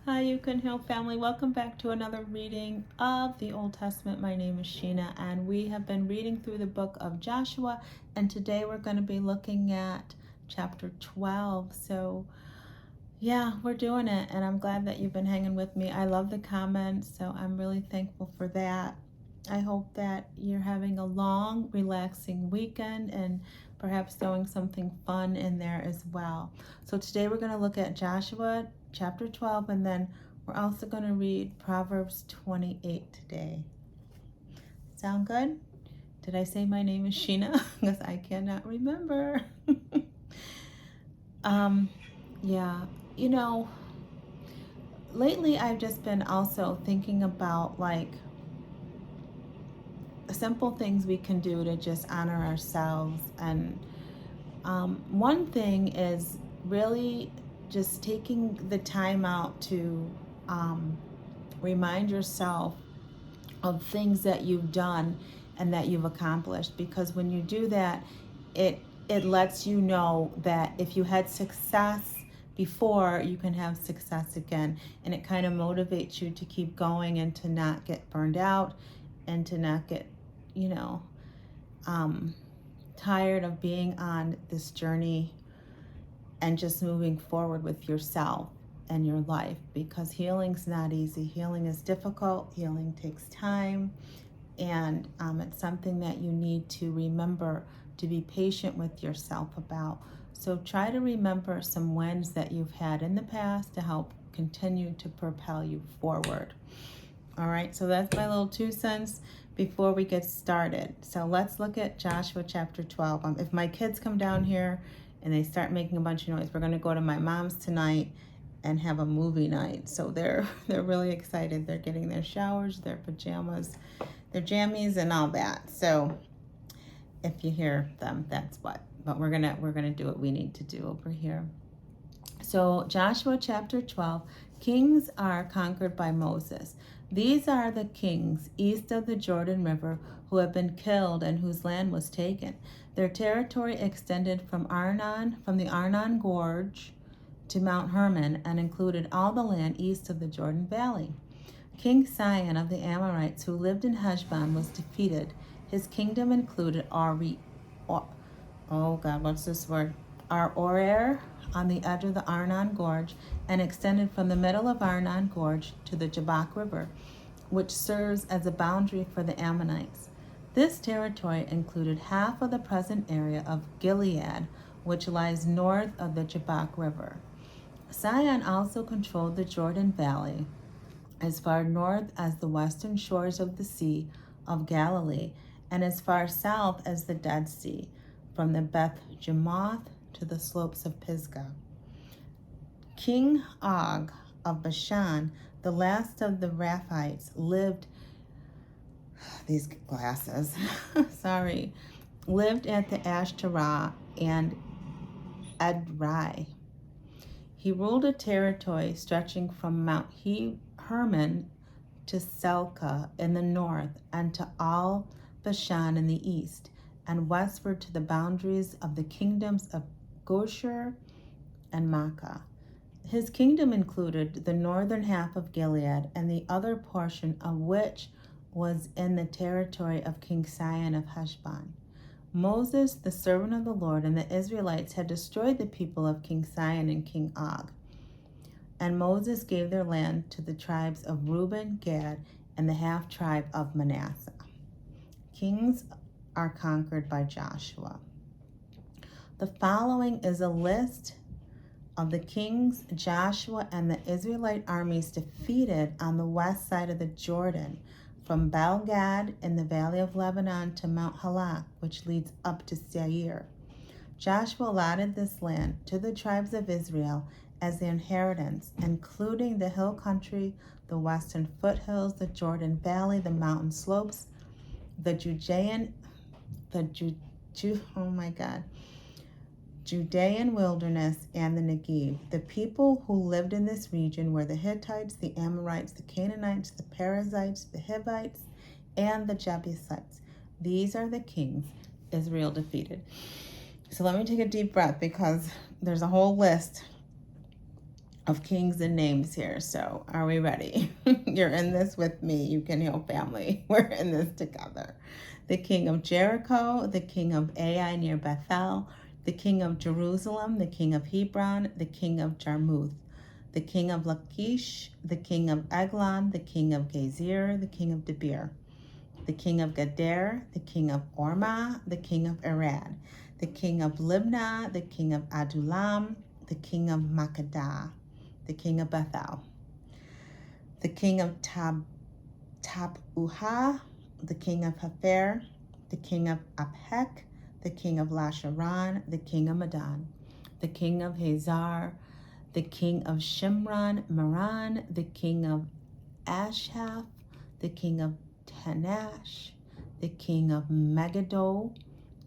Hi, You Can Heal family. Welcome back to another reading of the Old Testament. My name is Shena, and we have been reading through the book of Joshua, and today we're going to be looking at chapter 12. So, yeah, we're doing it, and I'm glad that you've been hanging with me. I love the comments, so I'm really thankful for that. I hope that you're having a long, relaxing weekend and perhaps throwing something fun in there as well. So today we're going to look at Joshua chapter 12, and then we're also going to read Proverbs 28 today. Sound good? Did I say my name is Sheena? Because I cannot remember. Yeah, you know, lately I've just been also thinking about like simple things we can do to just honor ourselves. And one thing is really just taking the time out to remind yourself of things that you've done and that you've accomplished, because when you do that, it lets you know that if you had success before, you can have success again, and it kind of motivates you to keep going and to not get burned out and to not get you know tired of being on this journey and just moving forward with yourself and your life, because healing's not easy. Healing is difficult. Healing takes time, and it's something that you need to remember to be patient with yourself about. So try to remember some wins that you've had in the past to help continue to propel you forward. All right, so that's my little 2 cents before we get started. So let's look at Joshua chapter 12. If my kids come down here and they start making a bunch of noise, we're going to go to my mom's tonight and have a movie night. So they're really excited. They're getting their showers, their pajamas, their jammies, and all that. So if you hear them, that's what. But we're gonna do what we need to do over here. So Joshua chapter 12, kings are conquered by Moses. These are the kings east of the Jordan River who have been killed and whose land was taken. Their territory extended from the Arnon Gorge to Mount Hermon, and included all the land east of the Jordan Valley. King Sihon of the Amorites, who lived in Heshbon, was defeated. His kingdom included Aroer on the edge of the Arnon Gorge, and extended from the middle of Arnon Gorge to the Jabbok River, which serves as a boundary for the Ammonites. This territory included half of the present area of Gilead, which lies north of the Jabbok River. Sihon also controlled the Jordan Valley as far north as the western shores of the Sea of Galilee, and as far south as the Dead Sea, from the Beth Jimoth to the slopes of Pisgah. King Og of Bashan, the last of the Raphites, lived at the Ashtoreth and Edrei. He ruled a territory stretching from Mount Hermon to Selka in the north, and to all Bashan in the east, and westward to the boundaries of the kingdoms of Gosher and Makkah. His kingdom included the northern half of Gilead, and the other portion of which was in the territory of King Sihon of Heshbon. Moses, the servant of the Lord, and the Israelites had destroyed the people of King Sihon and King Og. And Moses gave their land to the tribes of Reuben, Gad, and the half-tribe of Manasseh. Kings are conquered by Joshua. The following is a list of the kings Joshua and the Israelite armies defeated on the west side of the Jordan, from Baal-Gad in the valley of Lebanon to Mount Halak, which leads up to Seir. Joshua allotted this land to the tribes of Israel as their inheritance, including the hill country, the western foothills, the Jordan Valley, the mountain slopes, the Judean wilderness, and the Negev. The people who lived in this region were the Hittites, the Amorites, the Canaanites, the Perizzites, the Hivites, and the Jebusites. These are the kings Israel defeated. So let me take a deep breath, because there's a whole list of kings and names here. So are we ready? You're in this with me. You can heal family. We're in this together. The king of Jericho, the king of Ai near Bethel, the king of Jerusalem, the king of Hebron, the king of Jarmuth, the king of Lachish, the king of Eglon, the king of Gezer, the king of Debir, the king of Gader, the king of Ormah, the king of Arad, the king of Libnah, the king of Adullam, the king of Makkedah, the king of Bethel, the king of Tapuha, the king of Hepher, the king of Aphek, the king of Lasharon, the king of Medan, the king of Hazar, the king of Shimron, Meron, the king of Ashaph, the king of Tanash, the king of Megiddo,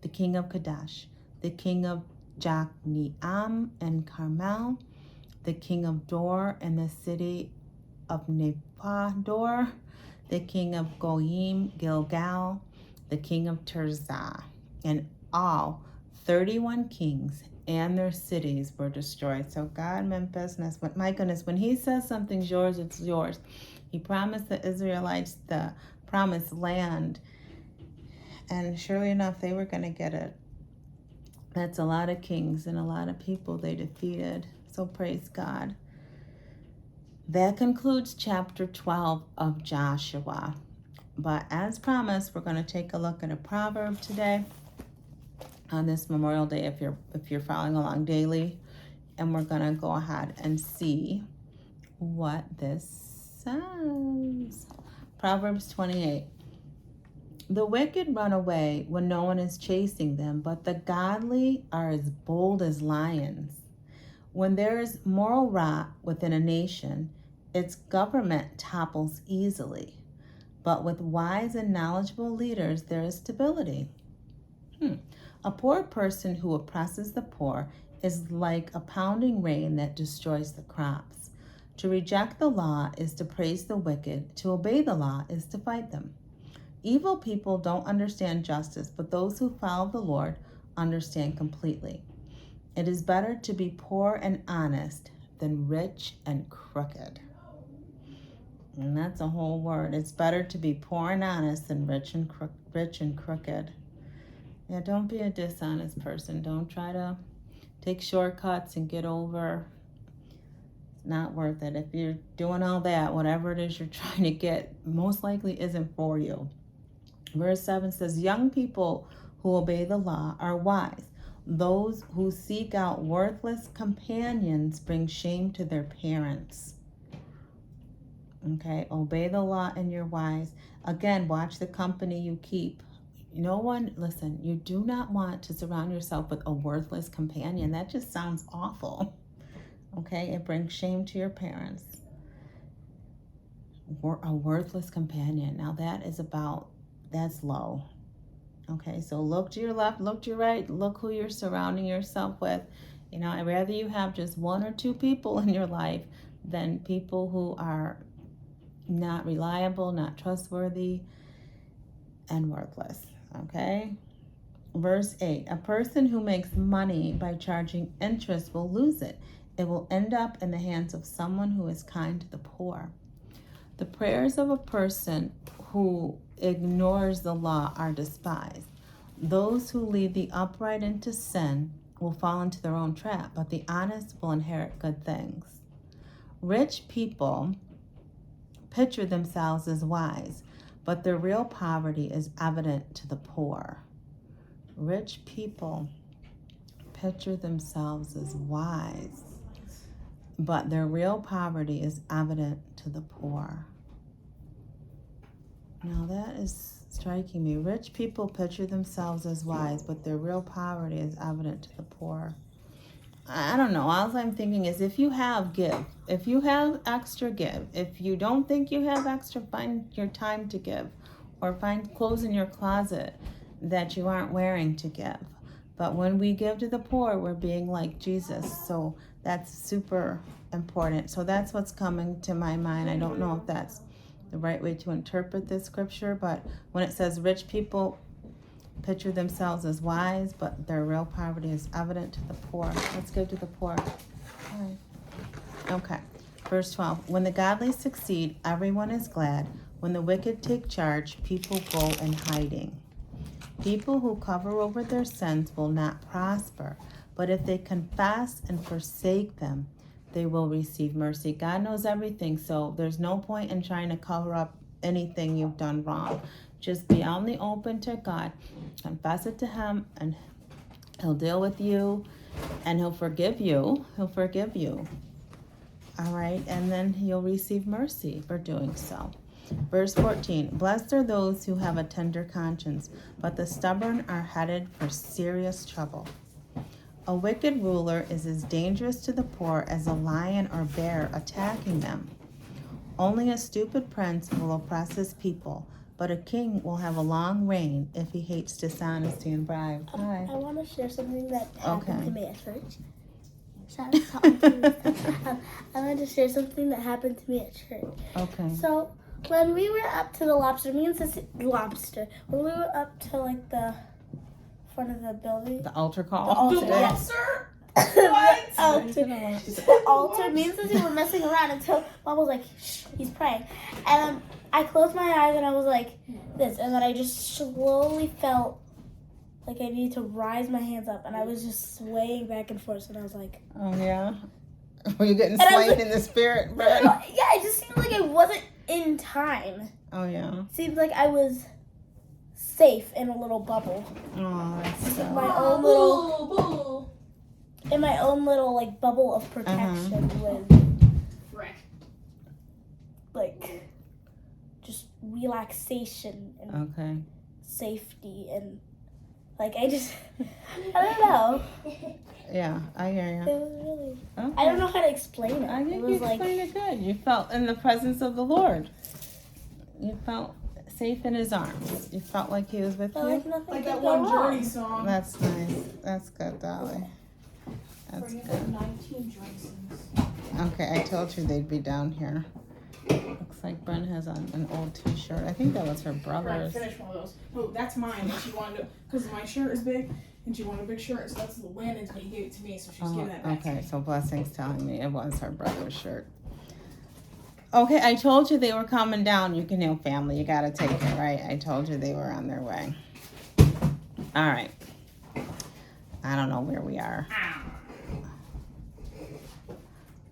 the king of Kadesh, the king of Jokneam and Carmel, the king of Dor and the city of Nephador, the king of Goyim, Gilgal, the king of Tirzah, and all 31 kings and their cities were destroyed. So God meant business. But my goodness, when he says something's yours, it's yours. He promised the Israelites the promised land, and surely enough, they were going to get it. That's a lot of kings and a lot of people they defeated. So praise God. That concludes chapter 12 of Joshua. But as promised, we're going to take a look at a proverb today on this Memorial Day if you're following along daily. And we're going to go ahead and see what this says. Proverbs 28. The wicked run away when no one is chasing them, but the godly are as bold as lions. When there is moral rot within a nation, its government topples easily. But with wise and knowledgeable leaders, there is stability. A poor person who oppresses the poor is like a pounding rain that destroys the crops. To reject the law is to praise the wicked. To obey the law is to fight them. Evil people don't understand justice, but those who follow the Lord understand completely. It is better to be poor and honest than rich and crooked. And that's a whole word. It's better to be poor and honest than rich and crooked. Yeah, don't be a dishonest person. Don't try to take shortcuts and get over. It's not worth it. If you're doing all that, whatever it is you're trying to get, most likely isn't for you. Verse 7 says, young people who obey the law are wise. Those who seek out worthless companions bring shame to their parents. Okay, obey the law and you're wise. Again, watch the company you keep. Listen, you do not want to surround yourself with a worthless companion. That just sounds awful. Okay, it brings shame to your parents. A worthless companion. Now that's low. Okay, so look to your left, look to your right, look who you're surrounding yourself with. I'd rather you have just one or two people in your life than people who are not reliable, not trustworthy, and worthless. Okay? Verse 8, a person who makes money by charging interest will lose it. It will end up in the hands of someone who is kind to the poor. The prayers of a person who ignores the law are despised. Those who lead the upright into sin will fall into their own trap, but the honest will inherit good things. Rich people picture themselves as wise, but their real poverty is evident to the poor. Rich people picture themselves as wise, but their real poverty is evident to the poor. Now that is striking me. Rich people picture themselves as wise, but their real poverty is evident to the poor. I don't know. All I'm thinking is if you have, give. If you have extra, give. If you don't think you have extra, find your time to give. Or find clothes in your closet that you aren't wearing to give. But when we give to the poor, we're being like Jesus. So that's super important. So that's what's coming to my mind. I don't know if that's the right way to interpret this scripture, but when it says rich people picture themselves as wise, but their real poverty is evident to the poor. Let's give to the poor. All right. Okay. Verse 12. When the godly succeed, everyone is glad. When the wicked take charge, people go in hiding. People who cover over their sins will not prosper, but if they confess and forsake them, they will receive mercy. God knows everything, so there's no point in trying to cover up anything you've done wrong. Just be out in the open to God, confess it to Him, and He'll deal with you, and He'll forgive you. He'll forgive you. All right, and then you'll receive mercy for doing so. Verse 14, blessed are those who have a tender conscience, but the stubborn are headed for serious trouble. A wicked ruler is as dangerous to the poor as a lion or bear attacking them. Only a stupid prince will oppress his people, but a king will have a long reign if he hates dishonesty and bribes. Hi. I want to share something that happened to me at church. I wanted to share something that happened to me at church. Okay. So when we were up to the lobster, when we were up to like the front of the building, The altar call. the altar, today. yes. The altar means that we were messing around until Mom was like, shh, he's praying. And I closed my eyes and I was like this, and then I just slowly felt like I needed to rise my hands up, and I was just swaying back and forth, and I was like, Oh, yeah? Were you getting And I was slayed like- in the spirit, yeah, Brad? it just seemed like I wasn't in time. Oh, yeah. It seemed like I was safe in a little bubble. Oh, that's so... My own little, in my own little like bubble of protection with like just relaxation and Okay. safety and like I don't know. Yeah, I hear It you. was really. Okay. I don't know how to explain it. I It think was you like explained it good. You felt in the presence of the Lord. You felt safe in His arms. You felt like He was with felt you. like nothing Like could that go one wrong. Journey song. That's nice. That's good, Dolly. That's Bring it good. to 19 Johnsons. Okay, I told you they'd be down here. Looks like Bren has on an old T-shirt. I think that was her Right, brother's. finish one of those. No, that's mine. And she wanted to, because my shirt is big, and she wanted a big shirt, so that's Landon's, but he gave it to me, so she's Oh, giving that back to okay, me. so Blessing's telling me it was her brother's shirt. Okay, I told you they were coming down. You can know family. You gotta take it, right? I told you they were on their way. All right. I don't know where we are.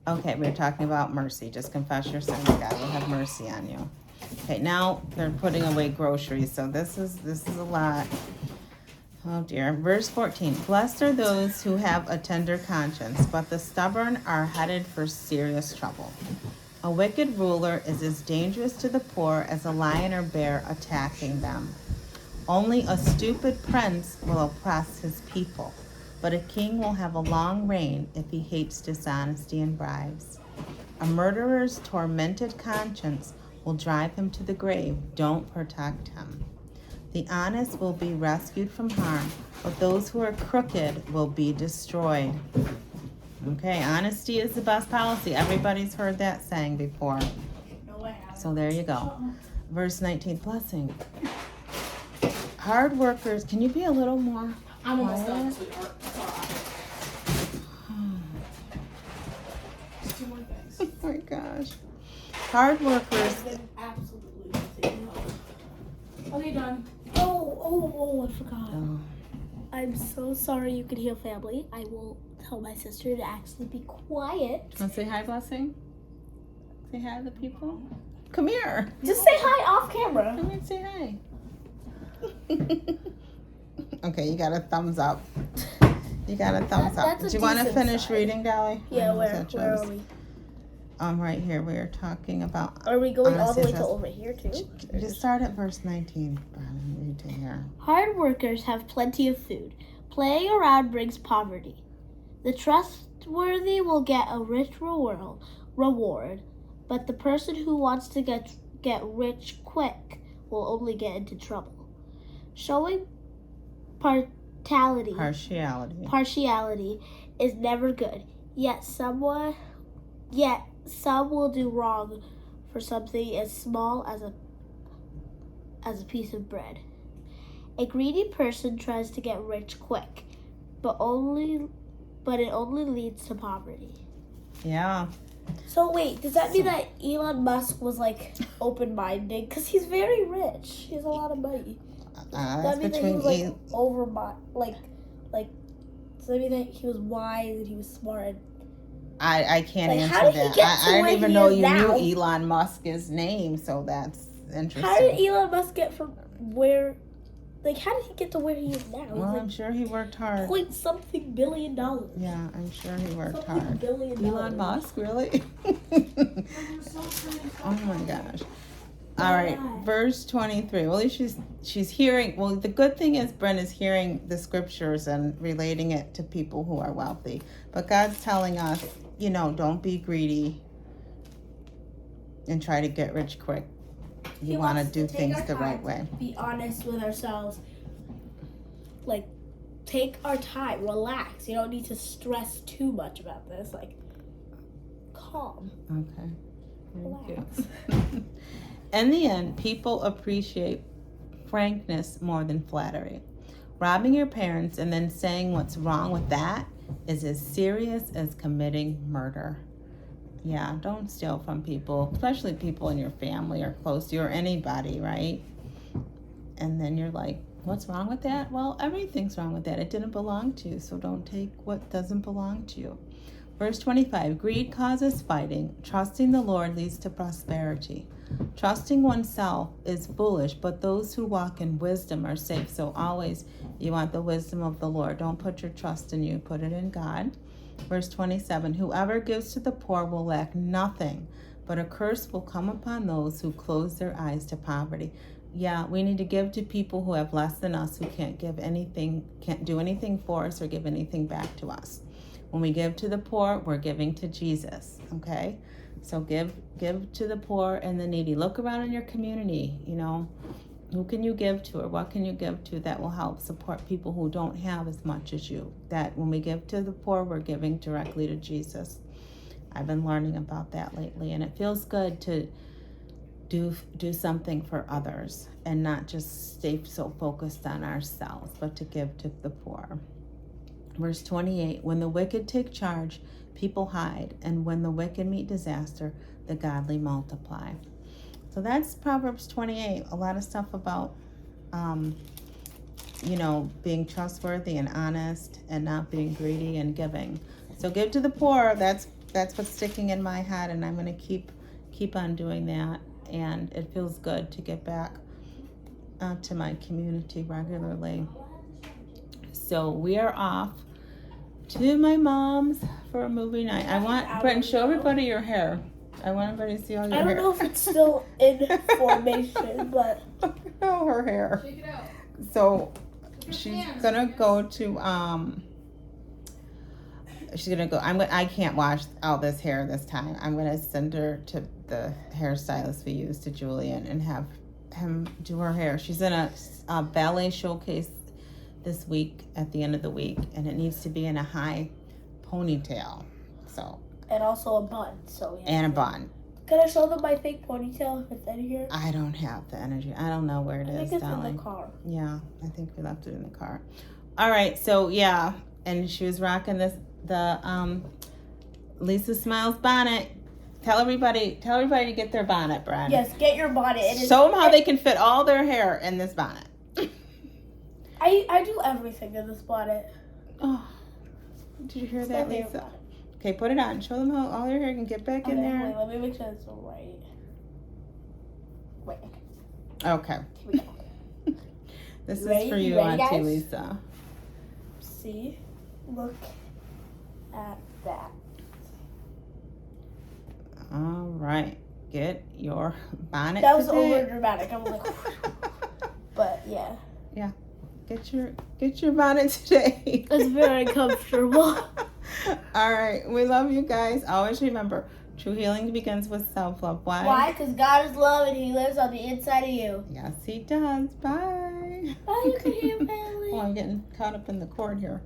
Okay, we're talking about mercy. Just confess your sins. God will have mercy on you. Okay, now they're putting away groceries, so this is a lot. Oh dear. Verse 14. Blessed are those who have a tender conscience, but the stubborn are headed for serious trouble. A wicked ruler is as dangerous to the poor as a lion or bear attacking them. Only a stupid prince will oppress his people, but a king will have a long reign if he hates dishonesty and bribes. A murderer's tormented conscience will drive him to the grave. Don't protect him. The honest will be rescued from harm, but those who are crooked will be destroyed. Okay, honesty is the best policy. Everybody's heard that saying before. No, I haven't. So there you go. Verse 19, blessing. Hard workers, can you be a little more I'm almost quiet? done, sweetheart. That's all right. Just two more things. Oh my gosh. Hard workers. Absolutely nothing. Okay, done. Oh, I forgot. Oh, I'm so sorry you could hear family. I will tell my sister to actually be quiet. want to say hi, Blessing? Say hi to the people. Come here. Just say hi off camera. Come here and say hi. Okay, you got a thumbs up. You got a thumbs up. That's a Do you want to decent finish size. reading, Dolly? Yeah, Or where was that are yours? we? Right here. We are talking about. Are we going all the way Honestly, to that's- over here too? Just start at verse 19. Brandon, read to here. Hard workers have plenty of food. Playing around brings poverty. The trustworthy will get a rich reward, but the person who wants to get rich quick will only get into trouble. Showing partiality is never good. Yet some will do wrong for something as small as a piece of bread. A greedy person tries to get rich quick, but it only leads to poverty. Yeah. So wait, does that mean that Elon Musk was like open-minded? Because he's very rich. He has a lot of money. Does that mean that he was like does that mean that he was wise and he was smart? I can't Like, answer how did he that. get I to didn't where even he know is you now? knew Elon Musk's name, so that's interesting. How did Elon Musk get from where? Like, how did he get to where he is now? Well, He's I'm sure he worked hard. like $something billion. Yeah, I'm sure he worked Something hard. billion Elon dollars. Musk, really? Oh my gosh. All right, verse 23. Well, she's hearing. Well, the good thing is Brenda's hearing the scriptures and relating it to people who are wealthy. But God's telling us, don't be greedy and try to get rich quick. You want to do things the right way. Be honest with ourselves. Like, take our time. Relax. You don't need to stress too much about this. Like, calm. Okay. Relax. In the end, people appreciate frankness more than flattery. Robbing your parents and then saying what's wrong with that is as serious as committing murder. Yeah, don't steal from people, especially people in your family or close to you or anybody, right? And then you're like, what's wrong with that? Well, everything's wrong with that. It didn't belong to you, so don't take what doesn't belong to you. Verse 25, greed causes fighting. Trusting the Lord leads to prosperity. Trusting oneself is foolish, but those who walk in wisdom are safe. So always you want the wisdom of the Lord. Don't put your trust in you. Put it in God. Verse 27, whoever gives to the poor will lack nothing, but a curse will come upon those who close their eyes to poverty. Yeah, we need to give to people who have less than us, who can't give anything, can't do anything for us or give anything back to us. When we give to the poor, we're giving to Jesus, okay? So give to the poor and the needy. Look around in your community, who can you give to or what can you give to that will help support people who don't have as much as you? That when we give to the poor, we're giving directly to Jesus. I've been learning about that lately, and it feels good to do something for others and not just stay so focused on ourselves, but to give to the poor. Verse 28, when the wicked take charge, people hide, and when the wicked meet disaster, the godly multiply. So that's Proverbs 28. A lot of stuff about, being trustworthy and honest and not being greedy and giving. So give to the poor. That's what's sticking in my head, and I'm going to keep on doing that. And it feels good to get back to my community regularly. So we are off to my mom's for a movie night. I want Brenton, show everybody your hair. I want everybody to see all your hair. I don't know if it's still in formation, but oh, her hair. Shake it out. So she's gonna go to I can't wash all this hair this time. I'm gonna send her to the hairstylist we use, to Julian, and have him do her hair. She's in a ballet showcase this week at the end of the week, and it needs to be in a high ponytail. So and also a bun. And a bun. Can I show them my fake ponytail if it's in here? I don't have the energy. I don't know where it is. I think it's darling. in the car. Yeah, I think we left it in the car. All right, so yeah, and she was rocking the Lisa Smiles bonnet. Tell everybody to get their bonnet, Bren. Yes, get your bonnet. Show them how they can fit all their hair in this bonnet. I do everything in this bonnet. Oh, did you hear that, Lisa? Okay, put it on. Show them how all your hair can get back in there. Wait, let me make sure it's right. Wait. Okay. Here we go. This is Ready? for you, Ready, Auntie guys? Lisa. See? Look at that. All right. Get your bonnet That was today. over dramatic. I was like, but yeah. Yeah. Get your bonnet today. It's very comfortable. All right. We love you guys. Always remember, true healing begins with self-love. Why? Why? Because God is love and He lives on the inside of you. Yes, He does. Bye. Bye, you can hear family. Oh, I'm getting caught up in the cord here.